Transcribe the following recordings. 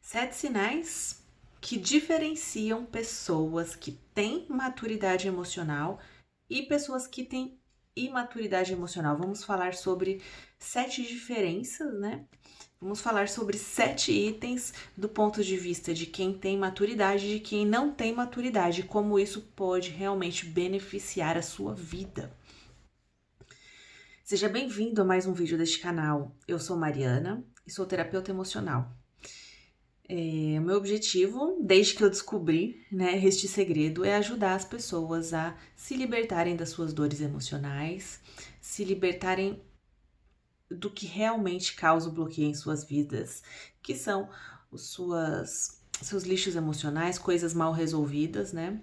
Sete sinais que diferenciam pessoas que têm maturidade emocional e pessoas que têm imaturidade emocional. Vamos falar sobre sete diferenças, né? Vamos falar sobre sete itens do ponto de vista de quem tem maturidade e de quem não tem maturidade, como isso pode realmente beneficiar a sua vida. Seja bem-vindo a mais um vídeo deste canal. Eu sou Mariana e sou terapeuta emocional. O meu objetivo, desde que eu descobri, né, este segredo, é ajudar as pessoas a se libertarem das suas dores emocionais, se libertarem do que realmente causa o bloqueio em suas vidas, que são seus lixos emocionais, coisas mal resolvidas, né?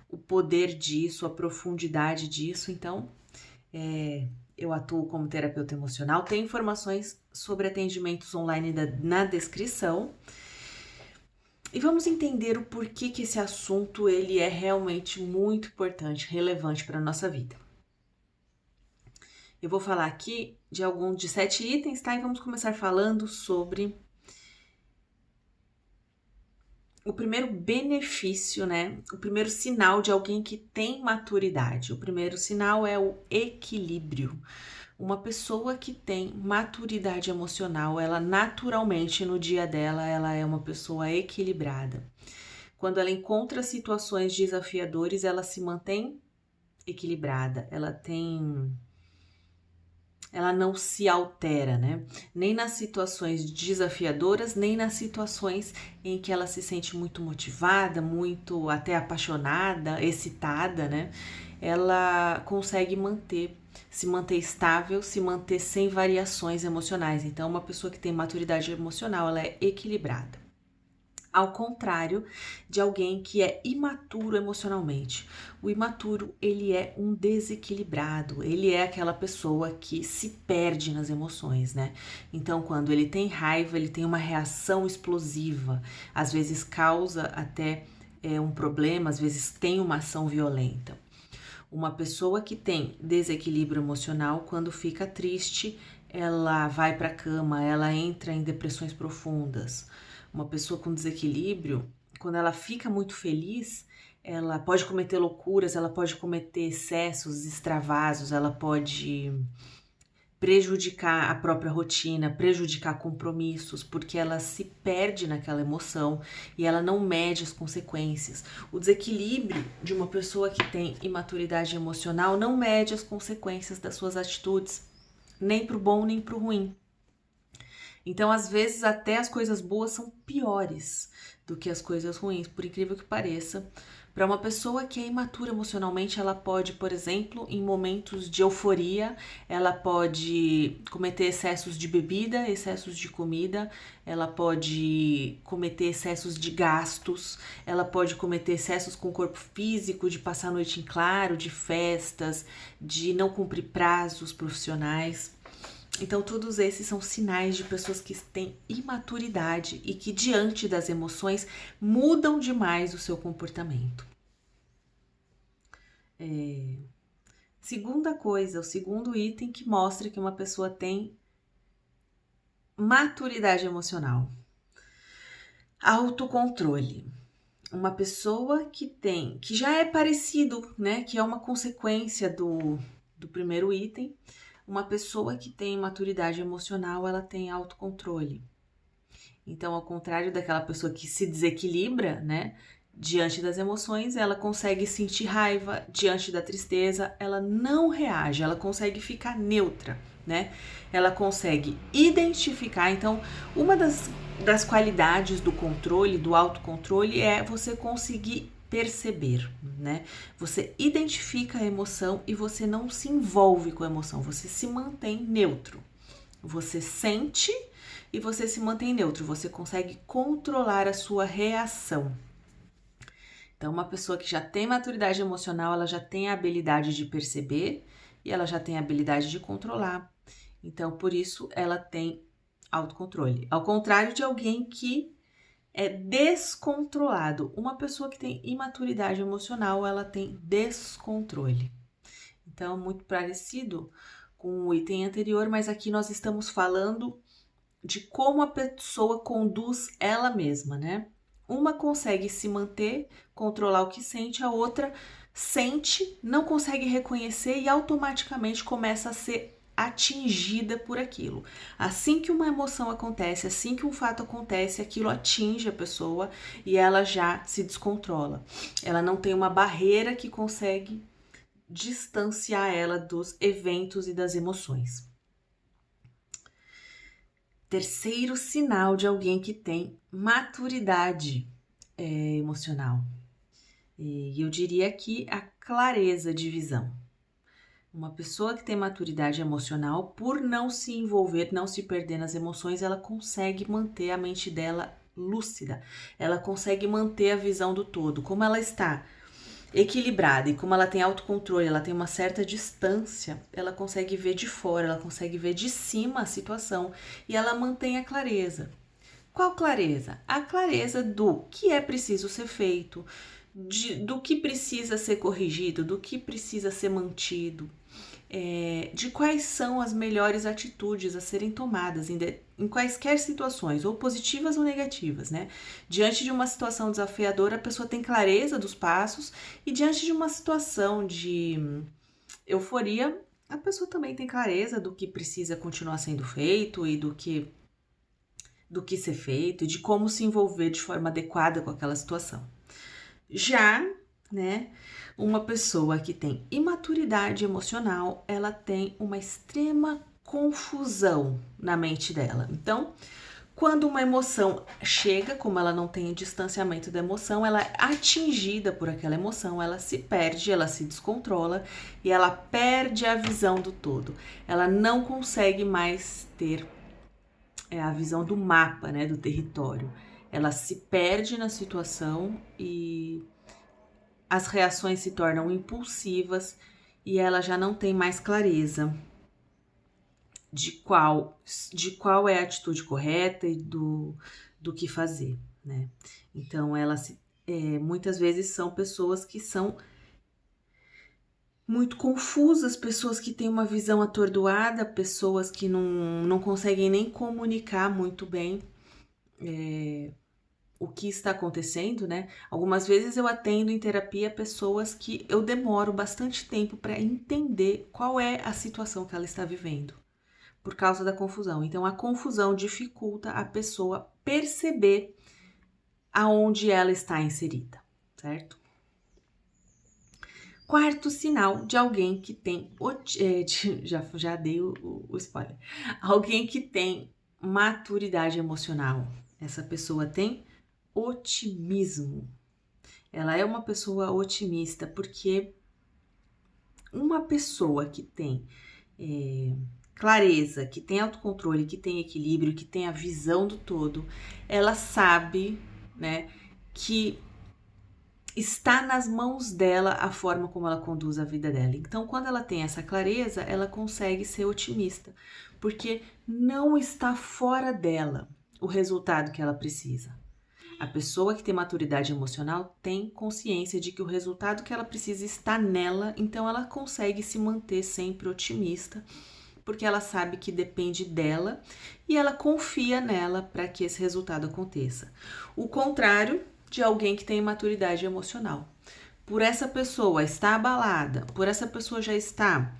O poder disso, a profundidade disso. Então, eu atuo como terapeuta emocional. Tem informações sobre atendimentos online na descrição. E vamos entender o porquê que esse assunto ele é realmente muito importante, relevante para a nossa vida. Eu vou falar aqui de 7 itens, tá? E vamos começar falando sobre o primeiro benefício, né? O primeiro sinal de alguém que tem maturidade. O primeiro sinal é o equilíbrio. Uma pessoa que tem maturidade emocional, ela naturalmente no dia dela, ela é uma pessoa equilibrada. Quando ela encontra situações desafiadoras, ela se mantém equilibrada, ela não se altera, né? Nem nas situações desafiadoras, nem nas situações em que ela se sente muito motivada, muito até apaixonada, excitada, né? Ela consegue se manter estável, se manter sem variações emocionais. Então, uma pessoa que tem maturidade emocional, ela é equilibrada. Ao contrário de alguém que é imaturo emocionalmente. O imaturo, ele é um desequilibrado, ele é aquela pessoa que se perde nas emoções, né? Então, quando ele tem raiva, ele tem uma reação explosiva, às vezes causa até um problema, às vezes tem uma ação violenta. Uma pessoa que tem desequilíbrio emocional, quando fica triste, ela vai para a cama, ela entra em depressões profundas. Uma pessoa com desequilíbrio, quando ela fica muito feliz, ela pode cometer loucuras, ela pode cometer excessos, extravasos, ela pode prejudicar a própria rotina, prejudicar compromissos, porque ela se perde naquela emoção e ela não mede as consequências. O desequilíbrio de uma pessoa que tem imaturidade emocional não mede as consequências das suas atitudes, nem pro bom nem pro ruim. Então, às vezes, até as coisas boas são piores do que as coisas ruins, por incrível que pareça. Para uma pessoa que é imatura emocionalmente, ela pode, por exemplo, em momentos de euforia, ela pode cometer excessos de bebida, excessos de comida, ela pode cometer excessos de gastos, ela pode cometer excessos com o corpo físico, de passar a noite em claro, de festas, de não cumprir prazos profissionais. Então, todos esses são sinais de pessoas que têm imaturidade e que, diante das emoções, mudam demais o seu comportamento. Segunda coisa, o segundo item que mostra que uma pessoa tem maturidade emocional: autocontrole. Uma pessoa que já é parecido, né? Que é uma consequência do primeiro item. Uma pessoa que tem maturidade emocional, ela tem autocontrole. Então, ao contrário daquela pessoa que se desequilibra, né? Diante das emoções, ela consegue sentir raiva, diante da tristeza, ela não reage, ela consegue ficar neutra, né? Ela consegue identificar. Então, uma das qualidades do controle, do autocontrole, é você conseguir perceber, né? Você identifica a emoção e você não se envolve com a emoção, você se mantém neutro. Você sente e você se mantém neutro, você consegue controlar a sua reação. Então, uma pessoa que já tem maturidade emocional, ela já tem a habilidade de perceber e ela já tem a habilidade de controlar. Então, por isso, ela tem autocontrole. Ao contrário de alguém que é descontrolado. Uma pessoa que tem imaturidade emocional, ela tem descontrole. Então, muito parecido com o item anterior, mas aqui nós estamos falando de como a pessoa conduz ela mesma, né? Uma consegue se manter, controlar o que sente, a outra sente, não consegue reconhecer e automaticamente começa a ser atingida por aquilo. Assim que uma emoção acontece, assim que um fato acontece, aquilo atinge a pessoa e ela já se descontrola. Ela não tem uma barreira que consegue distanciar ela dos eventos e das emoções. Terceiro sinal de alguém que tem maturidade emocional. E eu diria aqui a clareza de visão. Uma pessoa que tem maturidade emocional, por não se envolver, não se perder nas emoções, ela consegue manter a mente dela lúcida. Ela consegue manter a visão do todo. Como ela está equilibrada e como ela tem autocontrole, ela tem uma certa distância, ela consegue ver de fora, ela consegue ver de cima a situação e ela mantém a clareza. Qual clareza? A clareza do que é preciso ser feito, do que precisa ser corrigido, do que precisa ser mantido, de quais são as melhores atitudes a serem tomadas em quaisquer situações, ou positivas ou negativas, né? Diante de uma situação desafiadora, a pessoa tem clareza dos passos, e diante de uma situação de euforia, a pessoa também tem clareza do que precisa continuar sendo feito e do que ser feito e de como se envolver de forma adequada com aquela situação. Já, né, uma pessoa que tem imaturidade emocional, ela tem uma extrema confusão na mente dela. Então, quando uma emoção chega, como ela não tem distanciamento da emoção, ela é atingida por aquela emoção, ela se perde, ela se descontrola e ela perde a visão do todo. Ela não consegue mais ter a visão do mapa, né, do território. Ela se perde na situação e as reações se tornam impulsivas e ela já não tem mais clareza de qual é a atitude correta e do que fazer, né? Então, muitas vezes são pessoas que são muito confusas, pessoas que têm uma visão atordoada, pessoas que não conseguem nem comunicar muito bem o que está acontecendo, né? Algumas vezes eu atendo em terapia pessoas que eu demoro bastante tempo para entender qual é a situação que ela está vivendo, por causa da confusão. Então, a confusão dificulta a pessoa perceber aonde ela está inserida, certo? Quarto sinal de alguém que tem, já dei o spoiler, alguém que tem maturidade emocional. Essa pessoa tem otimismo. Ela é uma pessoa otimista, porque uma pessoa que tem clareza, que tem autocontrole, que tem equilíbrio, que tem a visão do todo, ela sabe, né, que está nas mãos dela a forma como ela conduz a vida dela. Então, quando ela tem essa clareza, ela consegue ser otimista, porque não está fora dela o resultado que ela precisa. A pessoa que tem maturidade emocional tem consciência de que o resultado que ela precisa está nela, então ela consegue se manter sempre otimista, porque ela sabe que depende dela e ela confia nela para que esse resultado aconteça. O contrário de alguém que tem maturidade emocional. Por essa pessoa estar abalada, por essa pessoa já estar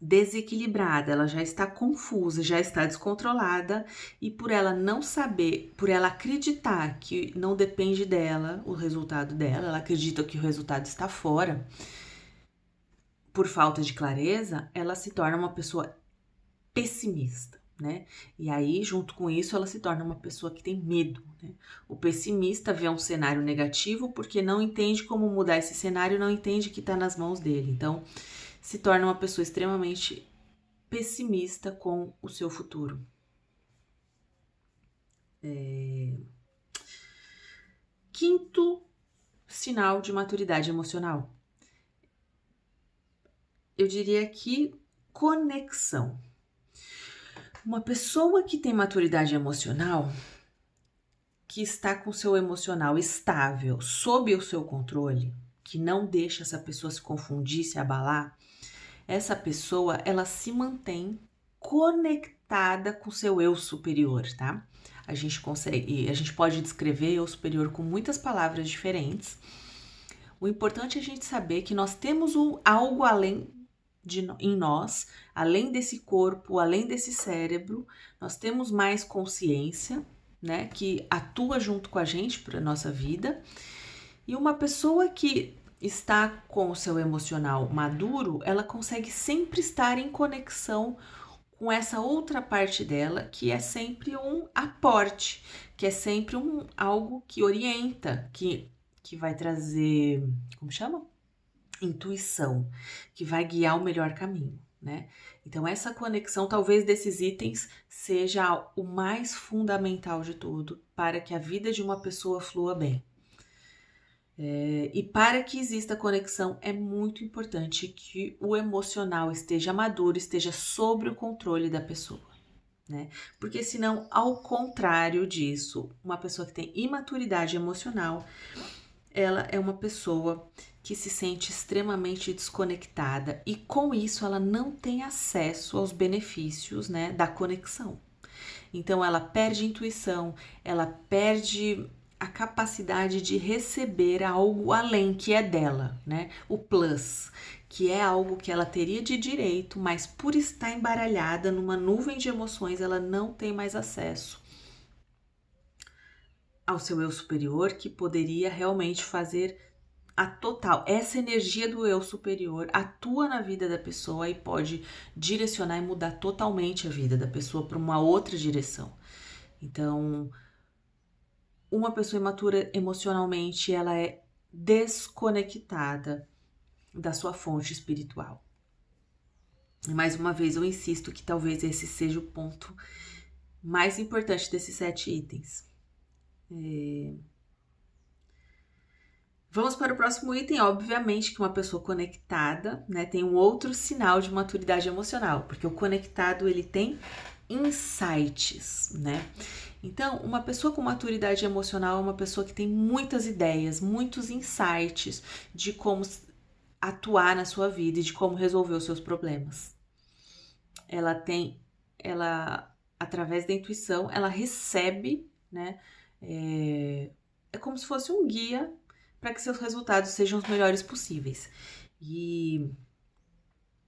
desequilibrada, ela já está confusa, já está descontrolada, e por ela não saber, por ela acreditar que não depende dela o resultado dela, ela acredita que o resultado está fora, por falta de clareza, ela se torna uma pessoa pessimista, né? E aí, junto com isso, ela se torna uma pessoa que tem medo, né? O pessimista vê um cenário negativo porque não entende como mudar esse cenário, não entende que está nas mãos dele. Então, se torna uma pessoa extremamente pessimista com o seu futuro. Quinto sinal de maturidade emocional. Eu diria que conexão. Uma pessoa que tem maturidade emocional, que está com o seu emocional estável, sob o seu controle, que não deixa essa pessoa se confundir, se abalar, essa pessoa, ela se mantém conectada com seu eu superior, tá? A gente pode descrever eu superior com muitas palavras diferentes. O importante é a gente saber que nós temos algo além em nós, além desse corpo, além desse cérebro, nós temos mais consciência, né, que atua junto com a gente para a nossa vida. E uma pessoa que está com o seu emocional maduro, ela consegue sempre estar em conexão com essa outra parte dela, que é sempre um aporte, que é sempre algo que orienta, que vai trazer, como chama? Intuição, que vai guiar o melhor caminho, né? Então essa conexão, talvez desses itens, seja o mais fundamental de tudo para que a vida de uma pessoa flua bem. E para que exista conexão, é muito importante que o emocional esteja maduro, esteja sob o controle da pessoa, né? Porque senão, ao contrário disso, uma pessoa que tem imaturidade emocional, ela é uma pessoa que se sente extremamente desconectada e com isso ela não tem acesso aos benefícios, né, da conexão. Então ela perde intuição, ela perde a capacidade de receber algo além que é dela, né? O plus, que é algo que ela teria de direito, mas por estar embaralhada numa nuvem de emoções, ela não tem mais acesso ao seu eu superior, que poderia realmente fazer a total. Essa energia do eu superior atua na vida da pessoa e pode direcionar e mudar totalmente a vida da pessoa para uma outra direção. Então, uma pessoa imatura emocionalmente, ela é desconectada da sua fonte espiritual. E mais uma vez eu insisto que talvez esse seja o ponto mais importante desses 7 itens. Vamos para o próximo item. Obviamente que uma pessoa conectada, né, tem um outro sinal de maturidade emocional, porque o conectado ele tem insights, né? Então, uma pessoa com maturidade emocional é uma pessoa que tem muitas ideias, muitos insights de como atuar na sua vida e de como resolver os seus problemas. Ela através da intuição, ela recebe, né? É como se fosse um guia para que seus resultados sejam os melhores possíveis. E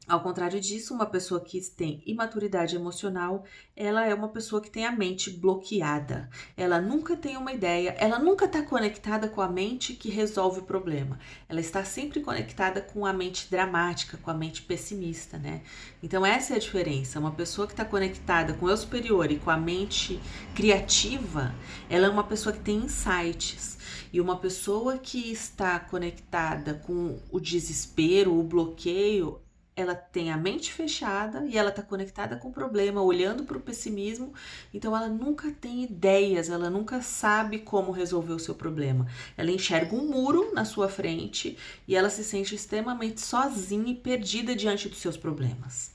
ao contrário disso, uma pessoa que tem imaturidade emocional, ela é uma pessoa que tem a mente bloqueada. Ela nunca tem uma ideia, ela nunca está conectada com a mente que resolve o problema. Ela está sempre conectada com a mente dramática, com a mente pessimista, né? Então essa é a diferença. Uma pessoa que está conectada com o eu superior e com a mente criativa, ela é uma pessoa que tem insights. E uma pessoa que está conectada com o desespero, o bloqueio, ela tem a mente fechada e ela está conectada com o problema, olhando para o pessimismo, então ela nunca tem ideias, ela nunca sabe como resolver o seu problema. Ela enxerga um muro na sua frente e ela se sente extremamente sozinha e perdida diante dos seus problemas.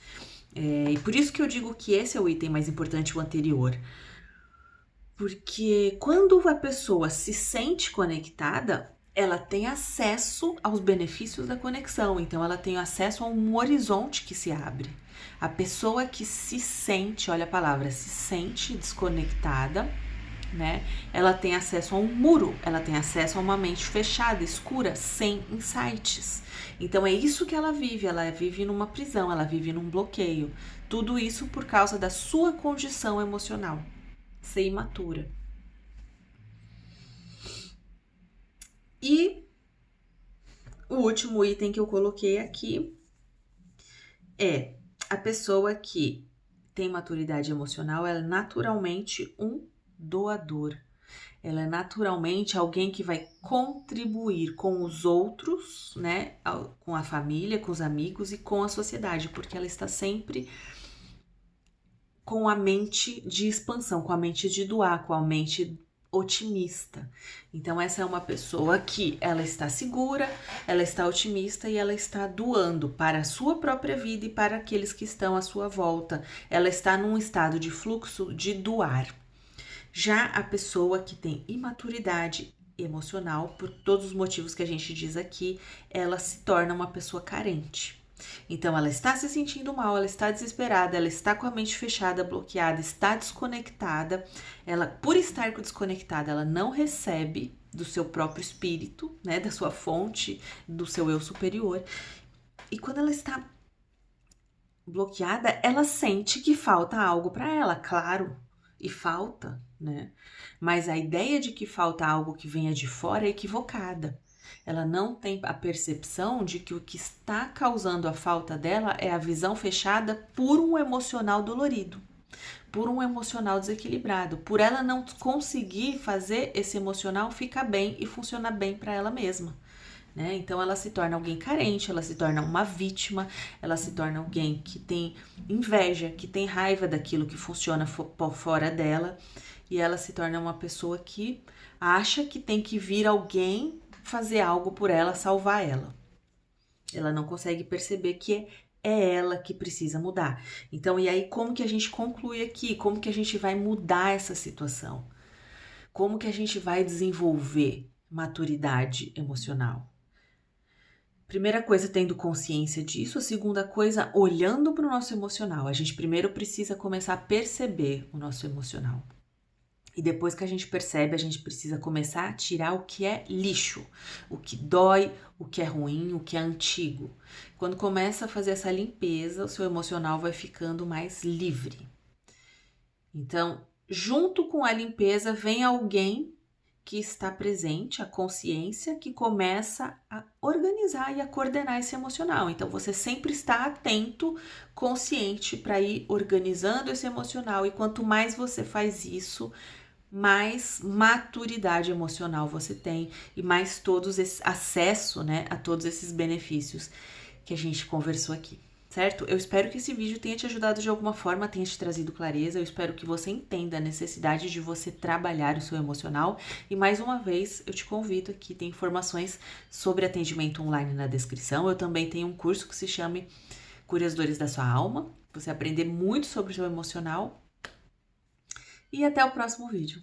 E por isso que eu digo que esse é o item mais importante, o anterior. Porque quando a pessoa se sente conectada, ela tem acesso aos benefícios da conexão, então ela tem acesso a um horizonte que se abre. A pessoa que se sente, olha a palavra, se sente desconectada, né? Ela tem acesso a um muro, ela tem acesso a uma mente fechada, escura, sem insights. Então é isso que ela vive numa prisão, ela vive num bloqueio. Tudo isso por causa da sua condição emocional, ser imatura. E o último item que eu coloquei aqui é a pessoa que tem maturidade emocional, ela é naturalmente um doador. Ela é naturalmente alguém que vai contribuir com os outros, né? Com a família, com os amigos e com a sociedade, porque ela está sempre com a mente de expansão, com a mente de doar, com a mente otimista. Então essa é uma pessoa que ela está segura, ela está otimista e ela está doando para a sua própria vida e para aqueles que estão à sua volta. Ela está num estado de fluxo de doar. Já a pessoa que tem imaturidade emocional, por todos os motivos que a gente diz aqui, ela se torna uma pessoa carente. Então, ela está se sentindo mal, ela está desesperada, ela está com a mente fechada, bloqueada, está desconectada. Ela, por estar desconectada, ela não recebe do seu próprio espírito, né, da sua fonte, do seu eu superior. E quando ela está bloqueada, ela sente que falta algo para ela, claro, e falta, né? Mas a ideia de que falta algo que venha de fora é equivocada. Ela não tem a percepção de que o que está causando a falta dela é a visão fechada por um emocional dolorido, por um emocional desequilibrado, por ela não conseguir fazer esse emocional ficar bem e funcionar bem para ela mesma. Né? Então ela se torna alguém carente, ela se torna uma vítima, ela se torna alguém que tem inveja, que tem raiva daquilo que funciona fora dela, e ela se torna uma pessoa que acha que tem que vir alguém fazer algo por ela, salvar ela. Ela não consegue perceber que é ela que precisa mudar. Então, e aí como que a gente conclui aqui? Como que a gente vai mudar essa situação? Como que a gente vai desenvolver maturidade emocional? Primeira coisa, tendo consciência disso. A segunda coisa, olhando para o nosso emocional. A gente primeiro precisa começar a perceber o nosso emocional. E depois que a gente percebe, a gente precisa começar a tirar o que é lixo, o que dói, o que é ruim, o que é antigo. Quando começa a fazer essa limpeza, o seu emocional vai ficando mais livre. Então, junto com a limpeza, vem alguém que está presente, a consciência, que começa a organizar e a coordenar esse emocional. Então, você sempre está atento, consciente para ir organizando esse emocional. E quanto mais você faz isso, mais maturidade emocional você tem e mais todos esse acesso, né, a todos esses benefícios que a gente conversou aqui. Certo? Eu espero que esse vídeo tenha te ajudado de alguma forma, tenha te trazido clareza. Eu espero que você entenda a necessidade de você trabalhar o seu emocional. E mais uma vez, eu te convido aqui, tem informações sobre atendimento online na descrição. Eu também tenho um curso que se chama Cure as Dores da Sua Alma. Você aprender muito sobre o seu emocional. E até o próximo vídeo.